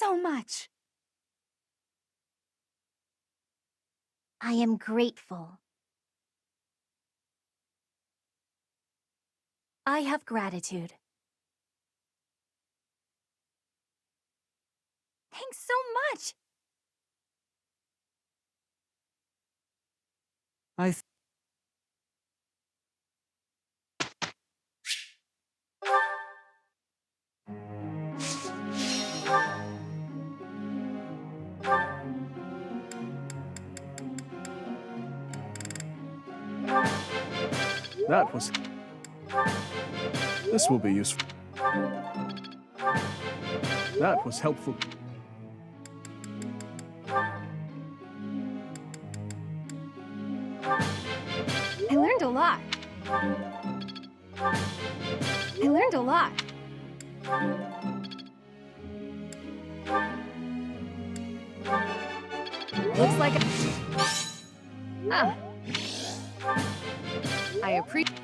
so much. I am grateful. I have gratitude. Thanks so much. That was... This will be useful. That was helpful. I learned a lot. Looks like I appreciate.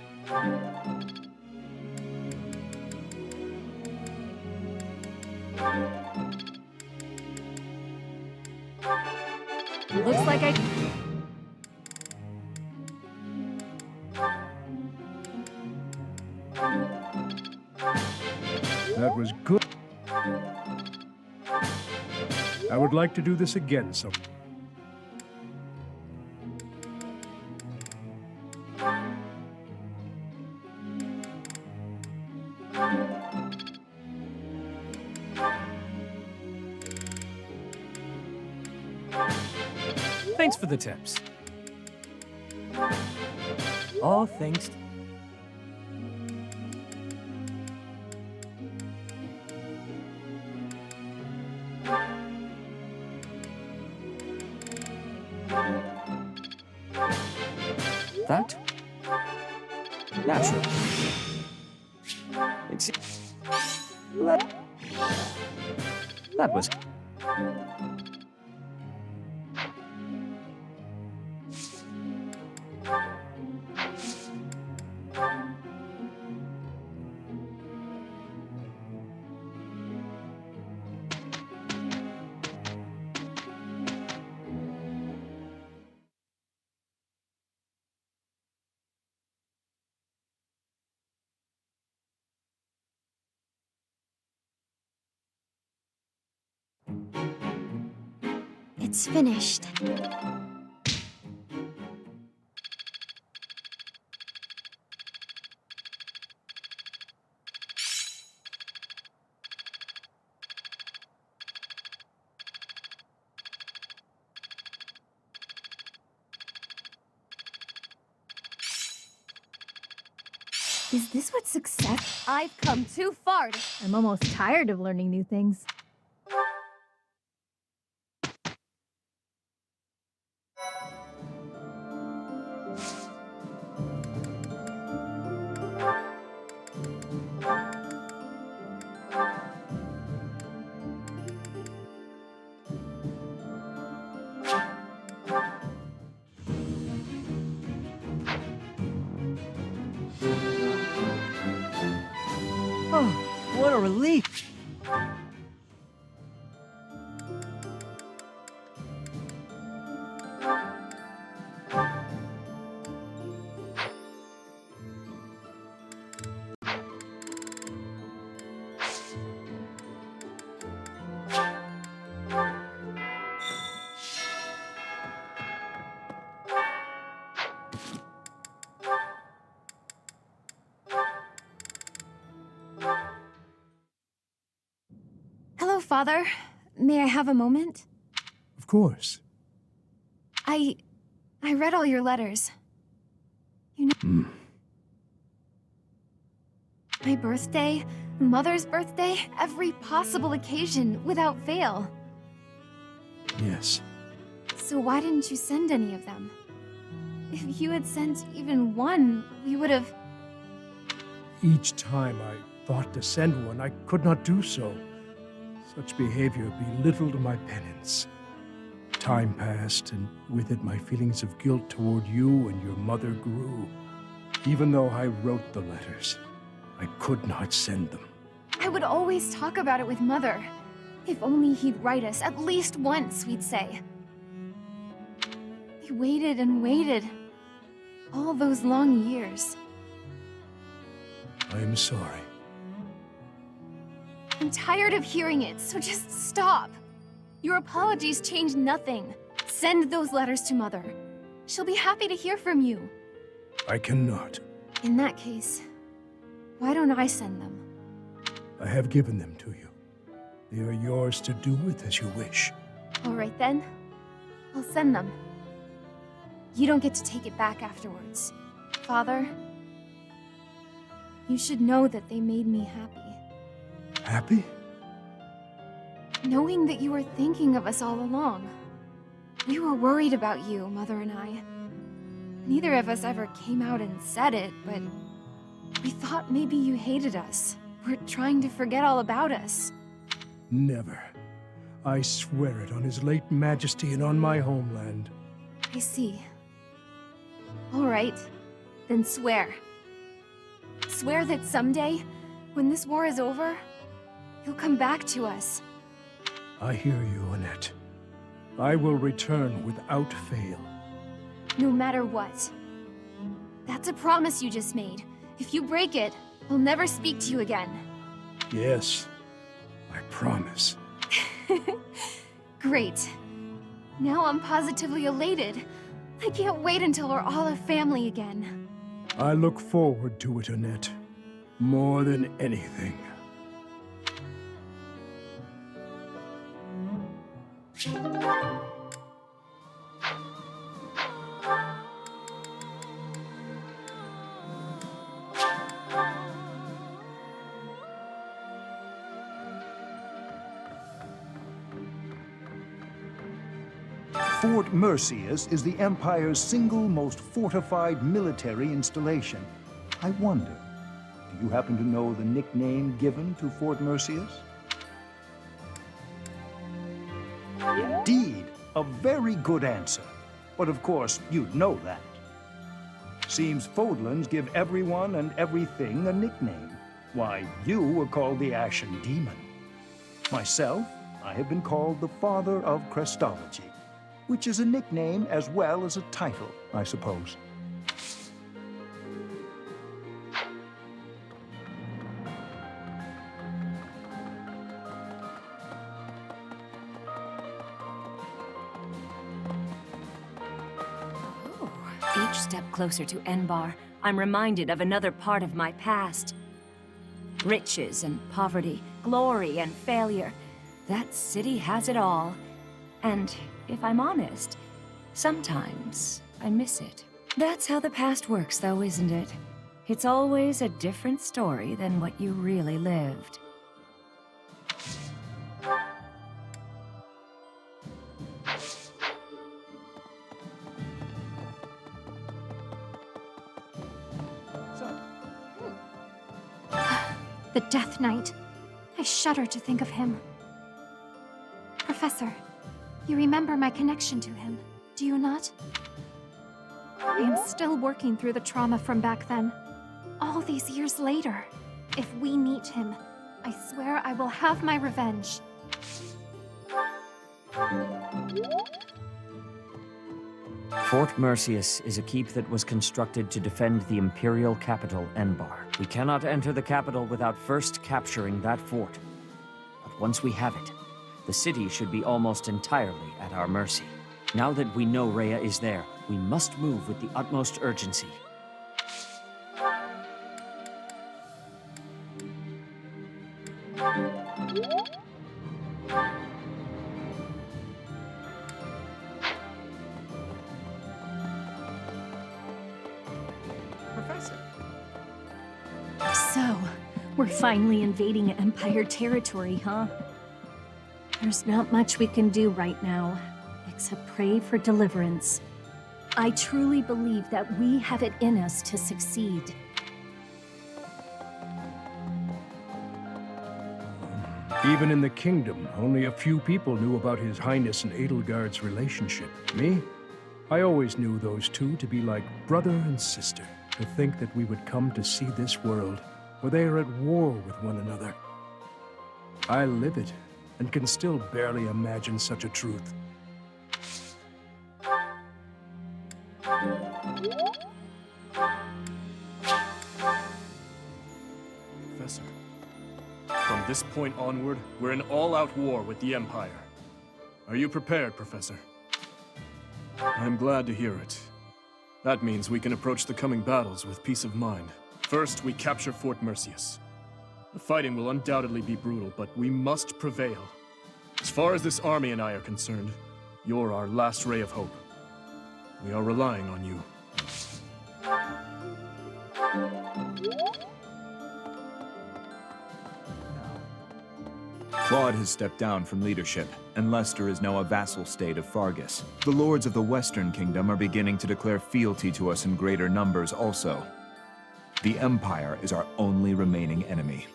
Looks like That was good. I would like to do this again, so... Thanks for the tips. All thanks. That? Natural. It's... That was... It's finished. Is this what success? I've come too far. I'm almost tired of learning new things. Oh, what a relief! Hello, Father. May I have a moment? Of course. I read all your letters. You know, my birthday, Mother's birthday, every possible occasion without fail. Yes. So why didn't you send any of them? If you had sent even one, we would have... Each time I thought to send one, I could not do so. Such behavior belittled my penance. Time passed, and with it my feelings of guilt toward you and your mother grew. Even though I wrote the letters, I could not send them. I would always talk about it with Mother. If only he'd write us at least once, we'd say. We waited and waited. All those long years. I'm sorry. I'm tired of hearing it, so just stop. Your apologies change nothing. Send those letters to Mother. She'll be happy to hear from you. I cannot. In that case, why don't I send them? I have given them to you. They are yours to do with as you wish. All right then. I'll send them. You don't get to take it back afterwards. Father, you should know that they made me happy. Happy? Knowing that you were thinking of us all along. We were worried about you, Mother and I. Neither of us ever came out and said it, but we thought maybe you hated us. Were trying to forget all about us. Never. I swear it on His late Majesty and on my homeland. I see. All right, then swear. Swear that someday, when this war is over, you'll come back to us. I hear you, Annette. I will return without fail. No matter what. That's a promise you just made. If you break it, I'll never speak to you again. Yes, I promise. Great. Now I'm positively elated. I can't wait until we're all a family again. I look forward to it, Annette. More than anything. Fort Mercius is the Empire's single most fortified military installation. I wonder, do you happen to know the nickname given to Fort Mercius? Indeed, a very good answer. But of course, you'd know that. Seems Fodlands give everyone and everything a nickname. Why, you were called the Ashen Demon. Myself, I have been called the Father of Crestology, which is a nickname as well as a title, I suppose. Each step closer to Enbar, I'm reminded of another part of my past. Riches and poverty, glory and failure. That city has it all. And if I'm honest, sometimes I miss it. That's how the past works, though, isn't it? It's always a different story than what you really lived. The Death Knight. I shudder to think of him. Professor, you remember my connection to him, do you not? I am still working through the trauma from back then. All these years later. If we meet him, I swear I will have my revenge. Fort Mercius is a keep that was constructed to defend the imperial capital, Enbar. We cannot enter the capital without first capturing that fort. But once we have it, the city should be almost entirely at our mercy. Now that we know Rhea is there, we must move with the utmost urgency. So, we're finally invading Empire territory, huh? There's not much we can do right now, except pray for deliverance. I truly believe that we have it in us to succeed. Even in the kingdom, only a few people knew about His Highness and Edelgard's relationship. Me? I always knew those two to be like brother and sister. To think that we would come to see this world, where they are at war with one another. I live it, and can still barely imagine such a truth. Professor, from this point onward, we're in all-out war with the Empire. Are you prepared, Professor? I'm glad to hear it. That means we can approach the coming battles with peace of mind. First, we capture Fort Merceus. The fighting will undoubtedly be brutal, but we must prevail. As far as this army and I are concerned, you're our last ray of hope. We are relying on you. Claude has stepped down from leadership, and Leicester is now a vassal state of Fargus. The lords of the Western Kingdom are beginning to declare fealty to us in greater numbers also. The Empire is our only remaining enemy.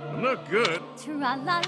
I'm not good. Tra-la-la.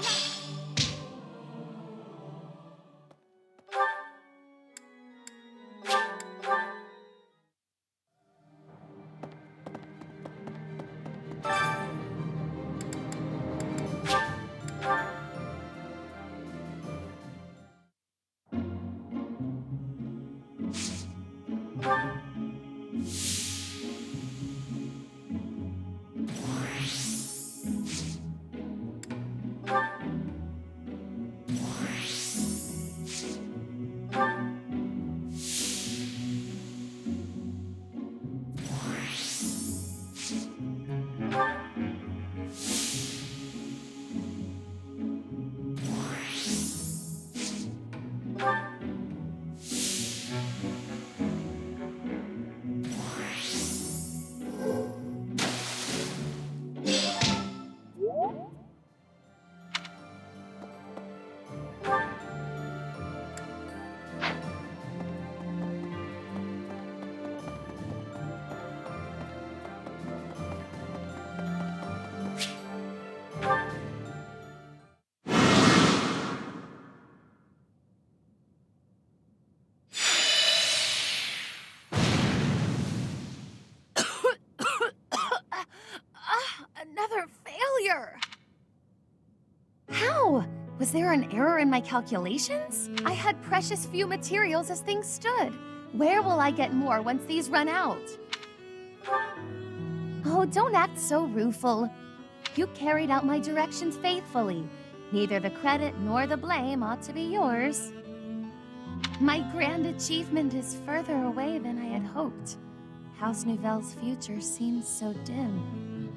Another failure! How? Was there an error in my calculations? I had precious few materials as things stood. Where will I get more once these run out? Oh, don't act so rueful. You carried out my directions faithfully. Neither the credit nor the blame ought to be yours. My grand achievement is further away than I had hoped. House Nouvelle's future seems so dim.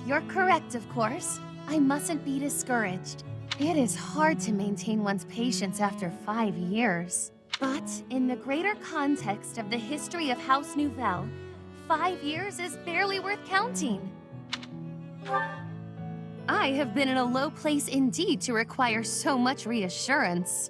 You're correct, of course. I mustn't be discouraged. It is hard to maintain one's patience after 5 years. But in the greater context of the history of House Nouvelle, 5 years is barely worth counting. I have been in a low place indeed to require so much reassurance.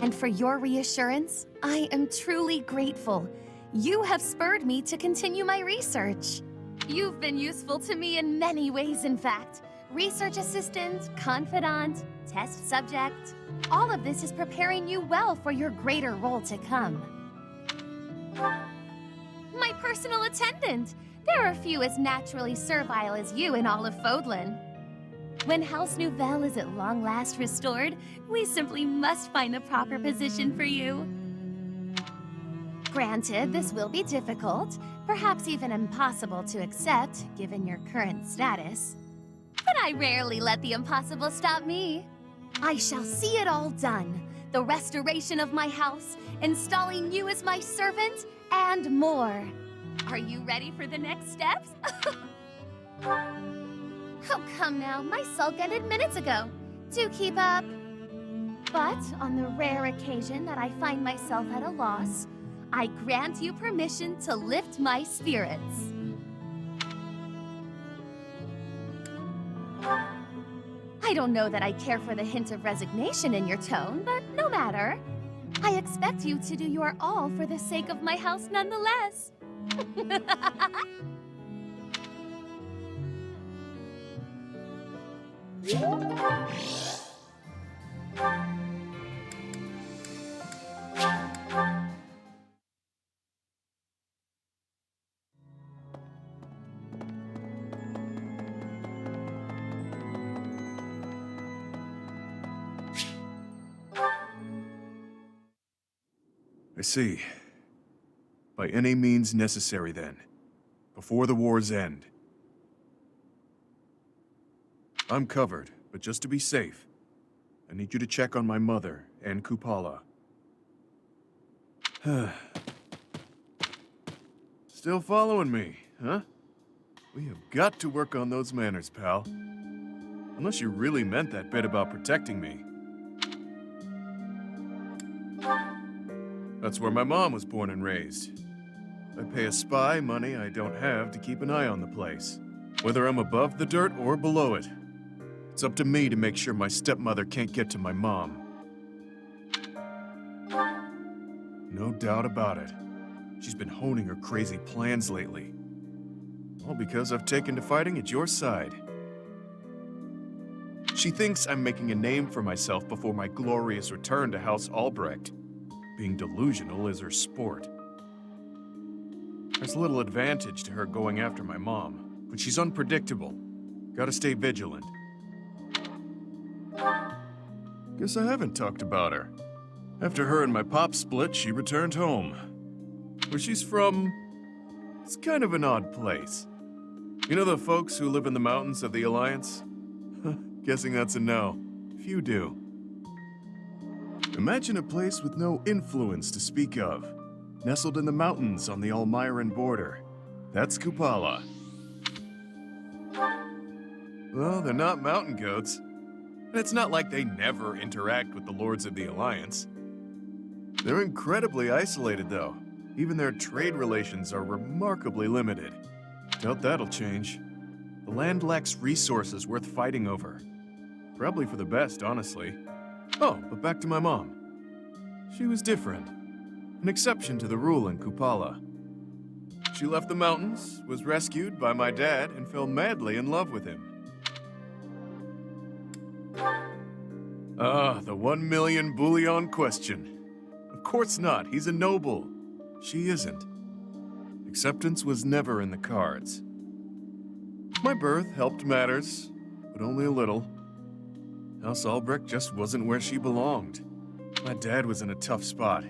And for your reassurance, I am truly grateful. You have spurred me to continue my research. You've been useful to me in many ways, in fact. Research assistant, confidant, test subject. All of this is preparing you well for your greater role to come. My personal attendant! There are few as naturally servile as you in all of Fodlan. When House Nouvelle is at long last restored, we simply must find the proper position for you. Granted, this will be difficult, perhaps even impossible to accept, given your current status. But I rarely let the impossible stop me. I shall see it all done. The restoration of my house, installing you as my servant, and more. Are you ready for the next steps? Oh, come now. My sulk ended minutes ago. Do keep up. But on the rare occasion that I find myself at a loss, I grant you permission to lift my spirits. I don't know that I care for the hint of resignation in your tone, but no matter. I expect you to do your all for the sake of my house nonetheless. I see. By any means necessary, then. Before the war's end. I'm covered, but just to be safe, I need you to check on my mother and Kupala. Still following me, huh? We have got to work on those manners, pal. Unless you really meant that bit about protecting me. That's where my mom was born and raised. I pay a spy money I don't have to keep an eye on the place, whether I'm above the dirt or below it. It's up to me to make sure my stepmother can't get to my mom. No doubt about it. She's been honing her crazy plans lately. All because I've taken to fighting at your side. She thinks I'm making a name for myself before my glorious return to House Albrecht. Being delusional is her sport. There's little advantage to her going after my mom, but she's unpredictable. Gotta stay vigilant. Guess I haven't talked about her. After her and my pop split, she returned home. Where she's from, it's kind of an odd place. You know the folks who live in the mountains of the Alliance? Guessing that's a no. Few do. Imagine a place with no influence to speak of, nestled in the mountains on the Almyran border. That's Kupala. Well, they're not mountain goats. And it's not like they never interact with the Lords of the Alliance. They're incredibly isolated, though. Even their trade relations are remarkably limited. Doubt that'll change. The land lacks resources worth fighting over. Probably for the best, honestly. Oh, but back to my mom. She was different. An exception to the rule in Kupala. She left the mountains, was rescued by my dad, and fell madly in love with him. Ah, the 1 million bullion question. Of course not, he's a noble. She isn't. Acceptance was never in the cards. My birth helped matters, but only a little. House Albrecht just wasn't where she belonged. My dad was in a tough spot.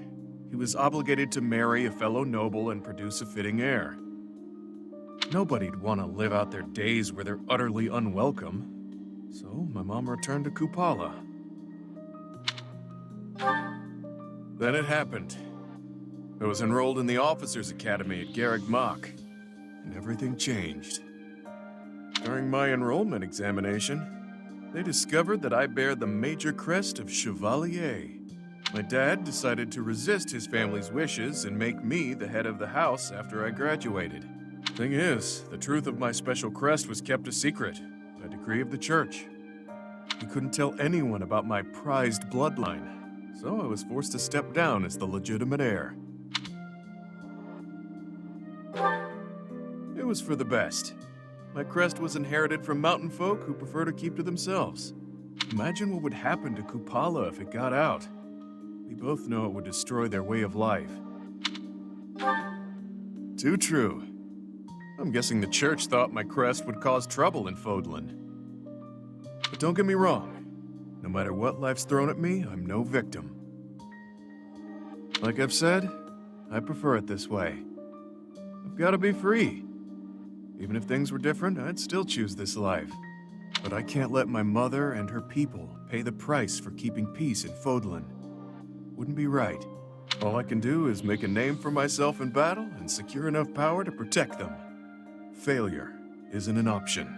He was obligated to marry a fellow noble and produce a fitting heir. Nobody'd want to live out their days where they're utterly unwelcome. So my mom returned to Kupala. Then it happened. I was enrolled in the Officers' Academy at Garreg Mach, and everything changed. During my enrollment examination, they discovered that I bear the major crest of Chevalier. My dad decided to resist his family's wishes and make me the head of the house after I graduated. Thing is, the truth of my special crest was kept a secret, by decree of the church. He couldn't tell anyone about my prized bloodline, so I was forced to step down as the legitimate heir. It was for the best. My crest was inherited from mountain folk who prefer to keep to themselves. Imagine what would happen to Kupala if it got out. We both know it would destroy their way of life. Too true. I'm guessing the church thought my crest would cause trouble in Fodlan. But don't get me wrong. No matter what life's thrown at me, I'm no victim. Like I've said, I prefer it this way. I've got to be free. Even if things were different, I'd still choose this life. But I can't let my mother and her people pay the price for keeping peace in Fodlan. Wouldn't be right. All I can do is make a name for myself in battle and secure enough power to protect them. Failure isn't an option.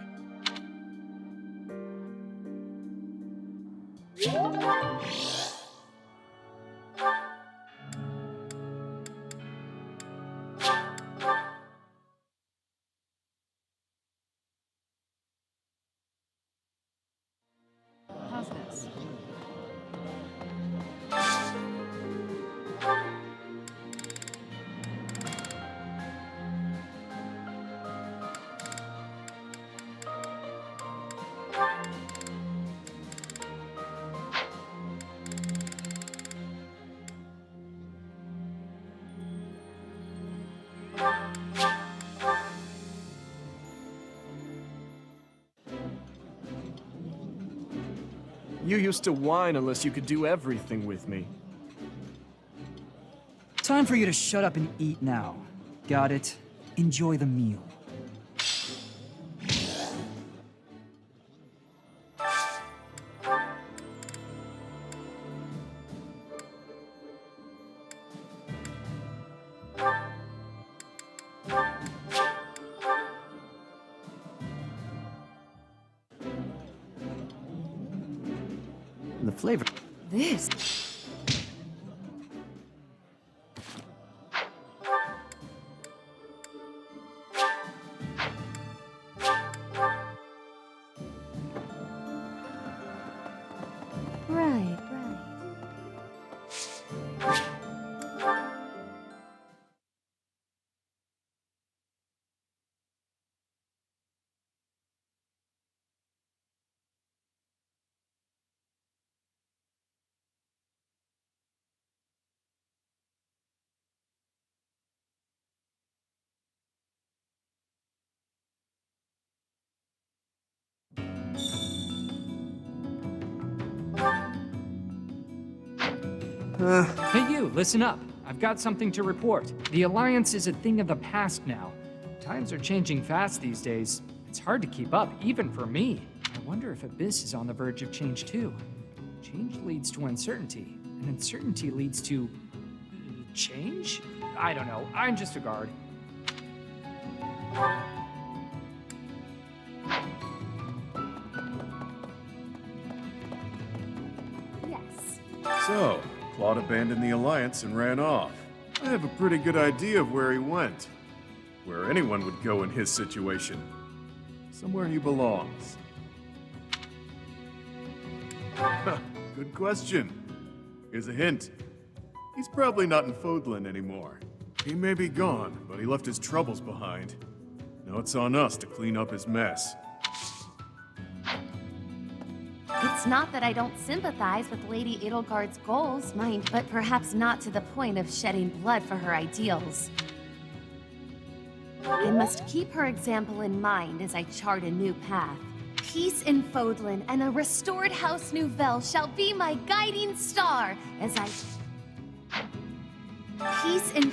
You used to whine unless you could do everything with me. Time for you to shut up and eat now. Got it? Enjoy the meal. The flavor. This. Right. Hey you, listen up. I've got something to report. The Alliance is a thing of the past now. Times are changing fast these days. It's hard to keep up, even for me. I wonder if Abyss is on the verge of change too. Change leads to uncertainty, and uncertainty leads to... change? I don't know. I'm just a guard. Yes. So, Claude abandoned the Alliance and ran off. I have a pretty good idea of where he went. Where anyone would go in his situation. Somewhere he belongs. Good question. Here's a hint. He's probably not in Fodlan anymore. He may be gone, but he left his troubles behind. Now it's on us to clean up his mess. It's not that I don't sympathize with Lady Edelgard's goals, mind, but perhaps not to the point of shedding blood for her ideals. I must keep her example in mind as I chart a new path. Peace in Fodlan and a restored House Nouvelle shall be my guiding star as I... Peace in...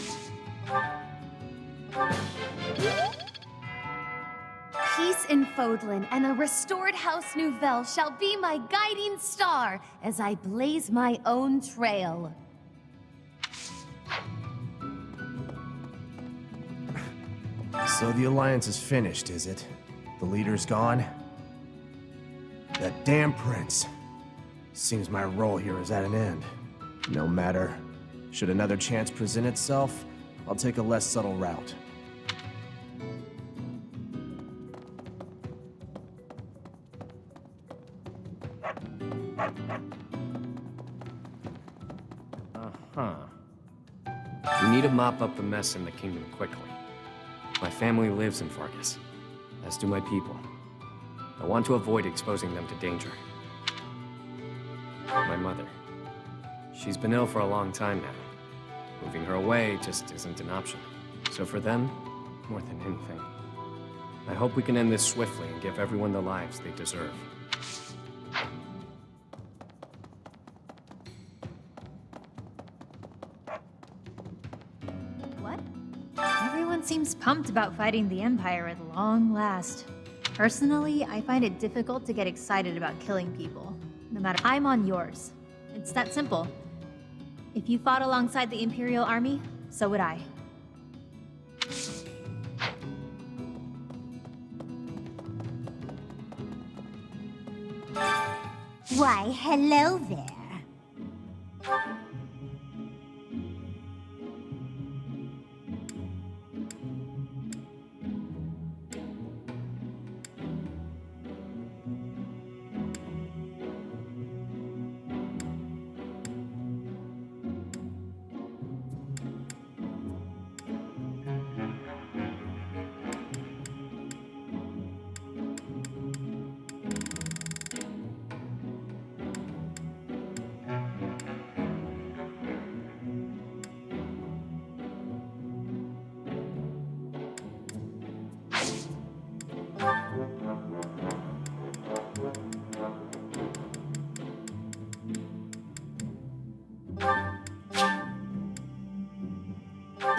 Peace in Fodlan and a restored House Nouvelle shall be my guiding star as I blaze my own trail. So the Alliance is finished, is it? The leader's gone? That damn prince. Seems my role here is at an end. No matter. Should another chance present itself, I'll take a less subtle route. We need to mop up the mess in the kingdom quickly. My family lives in Fargus, as do my people. I want to avoid exposing them to danger. My mother. She's been ill for a long time now. Moving her away just isn't an option. So for them, more than anything, I hope we can end this swiftly and give everyone the lives they deserve. Everyone seems pumped about fighting the Empire at long last. Personally, I find it difficult to get excited about killing people. No matter, I'm on yours. It's that simple. If you fought alongside the Imperial Army, so would I. Why, hello there.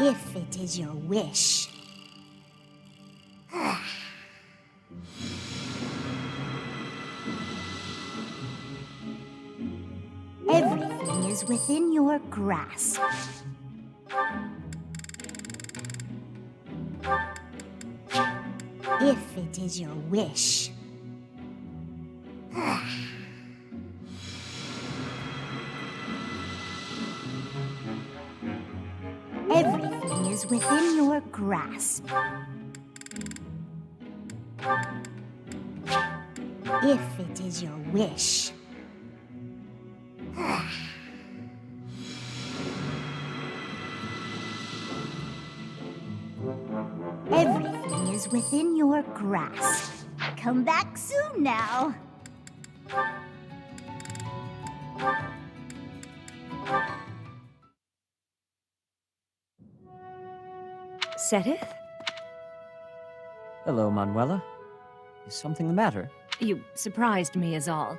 If it is your wish. Everything is within your grasp. If it is your wish. Everything is within your grasp. If it is your wish. Everything is within your grasp. Come back soon now. Sedith? Hello, Manuela. Is something the matter? You surprised me is all.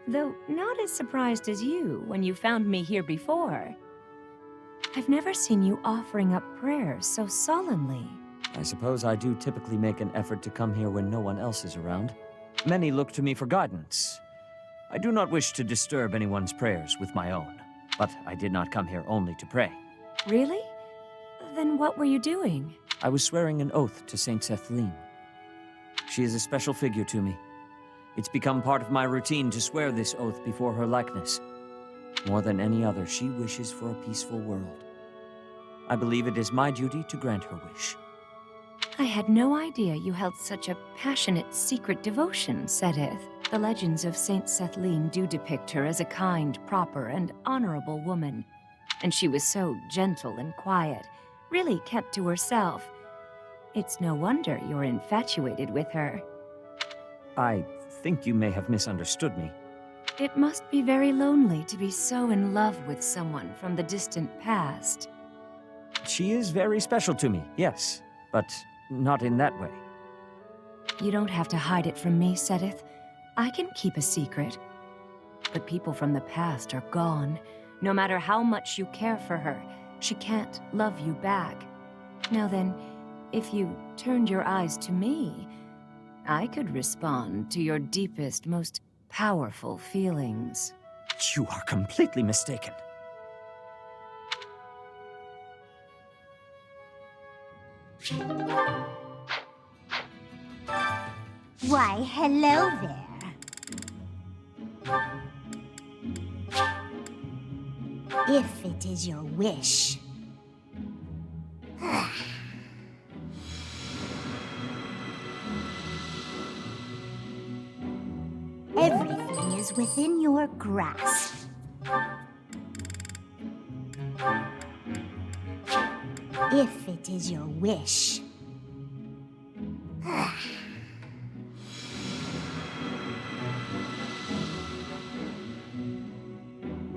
Though not as surprised as you when you found me here before. I've never seen you offering up prayers so solemnly. I suppose I do typically make an effort to come here when no one else is around. Many look to me for guidance. I do not wish to disturb anyone's prayers with my own, but I did not come here only to pray. Really? Then what were you doing? I was swearing an oath to Saint Cethleen. She is a special figure to me. It's become part of my routine to swear this oath before her likeness. More than any other, she wishes for a peaceful world. I believe it is my duty to grant her wish. I had no idea you held such a passionate, secret devotion, Sedith. The legends of Saint Cethleen do depict her as a kind, proper, and honorable woman. And she was so gentle and quiet, really kept to herself. It's no wonder you're infatuated with her. I think you may have misunderstood me. It must be very lonely to be so in love with someone from the distant past. She is very special to me, yes, but not in that way. You don't have to hide it from me, Sedith. I can keep a secret. But people from the past are gone. No matter how much you care for her, she can't love you back. Now then, if you turned your eyes to me, I could respond to your deepest, most powerful feelings. You are completely mistaken. Why, hello there. If it is your wish. Everything is within your grasp. If it is your wish.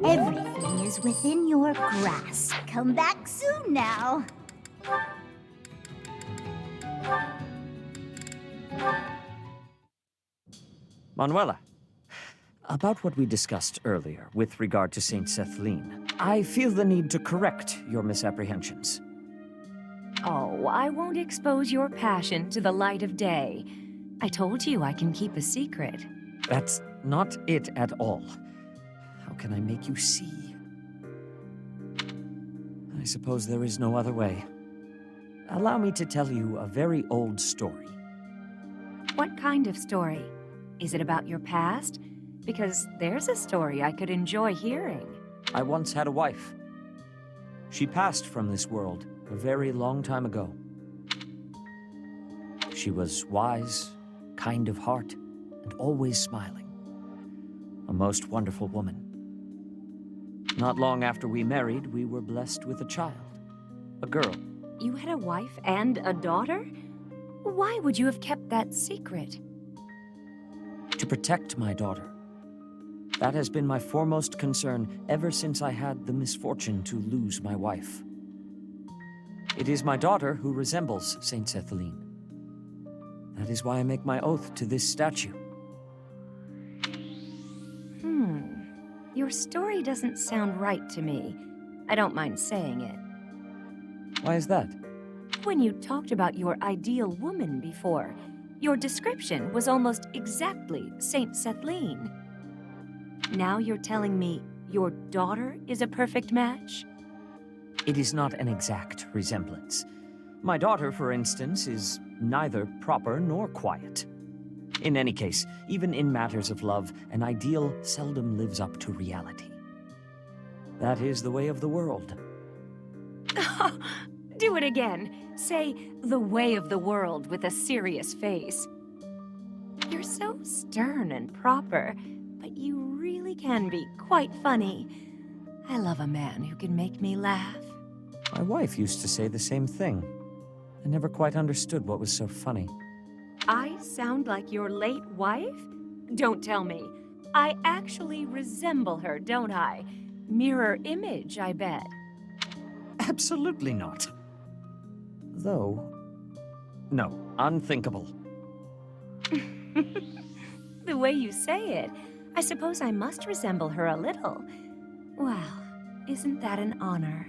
Everything is within your grasp. Come back soon now. Manuela, about what we discussed earlier with regard to Saint Cethleen, I feel the need to correct your misapprehensions. Oh, I won't expose your passion to the light of day. I told you I can keep a secret. That's not it at all. How can I make you see? I suppose there is no other way. Allow me to tell you a very old story. What kind of story? Is it about your past? Because there's a story I could enjoy hearing. I once had a wife. She passed from this world a very long time ago. She was wise, kind of heart, and always smiling. A most wonderful woman. Not long after we married, we were blessed with a child. A girl. You had a wife and a daughter? Why would you have kept that secret? To protect my daughter. That has been my foremost concern ever since I had the misfortune to lose my wife. It is my daughter who resembles Saint Cethleen. That is why I make my oath to this statue. Your story doesn't sound right to me. I don't mind saying it. Why is that? When you talked about your ideal woman before, your description was almost exactly Saint Sethlene. Now you're telling me your daughter is a perfect match? It is not an exact resemblance. My daughter, for instance, is neither proper nor quiet. In any case, even in matters of love, an ideal seldom lives up to reality. That is the way of the world. Do it again. Say, the way of the world with a serious face. You're so stern and proper, but you really can be quite funny. I love a man who can make me laugh. My wife used to say the same thing. I never quite understood what was so funny. I sound like your late wife? Don't tell me. I actually resemble her, don't I? Mirror image, I bet. Absolutely not. Though... no, unthinkable. The way you say it, I suppose I must resemble her a little. Well, isn't that an honor?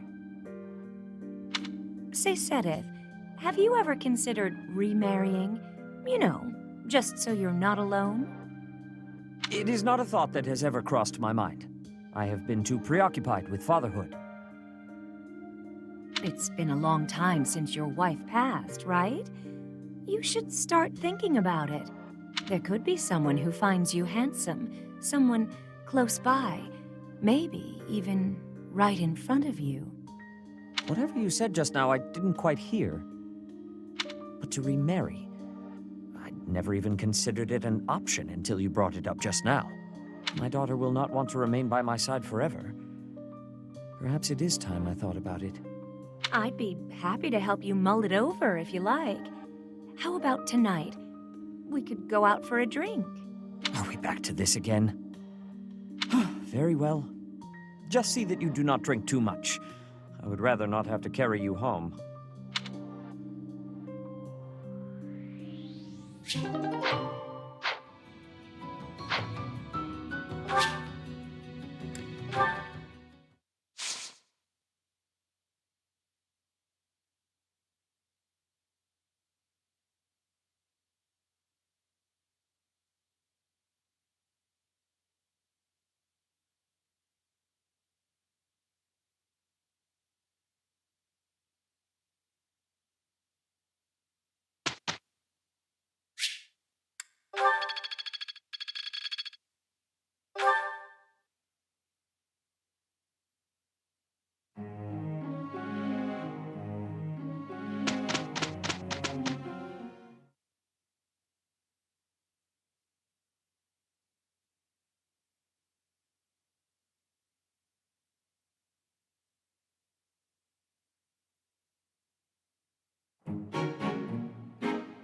Say, Sedith, have you ever considered remarrying? You know, just so you're not alone? It is not a thought that has ever crossed my mind. I have been too preoccupied with fatherhood. It's been a long time since your wife passed, right? You should start thinking about it. There could be someone who finds you handsome, someone close by, maybe even right in front of you. Whatever you said just now, I didn't quite hear. But to remarry... I'd never even considered it an option until you brought it up just now. My daughter will not want to remain by my side forever. Perhaps it is time I thought about it. I'd be happy to help you mull it over if you like. How about tonight? We could go out for a drink. Are we back to this again? Very well. Just see that you do not drink too much. I would rather not have to carry you home.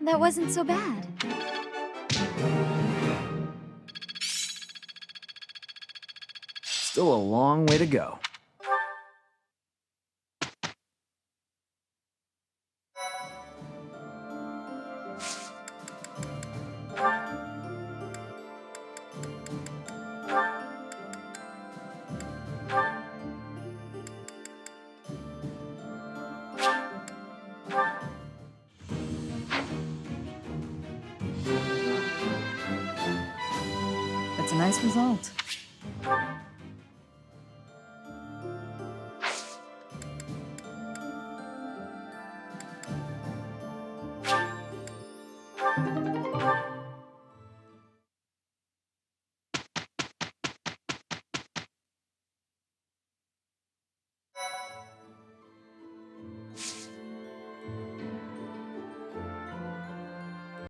That wasn't so bad. Still a long way to go. That's a nice result.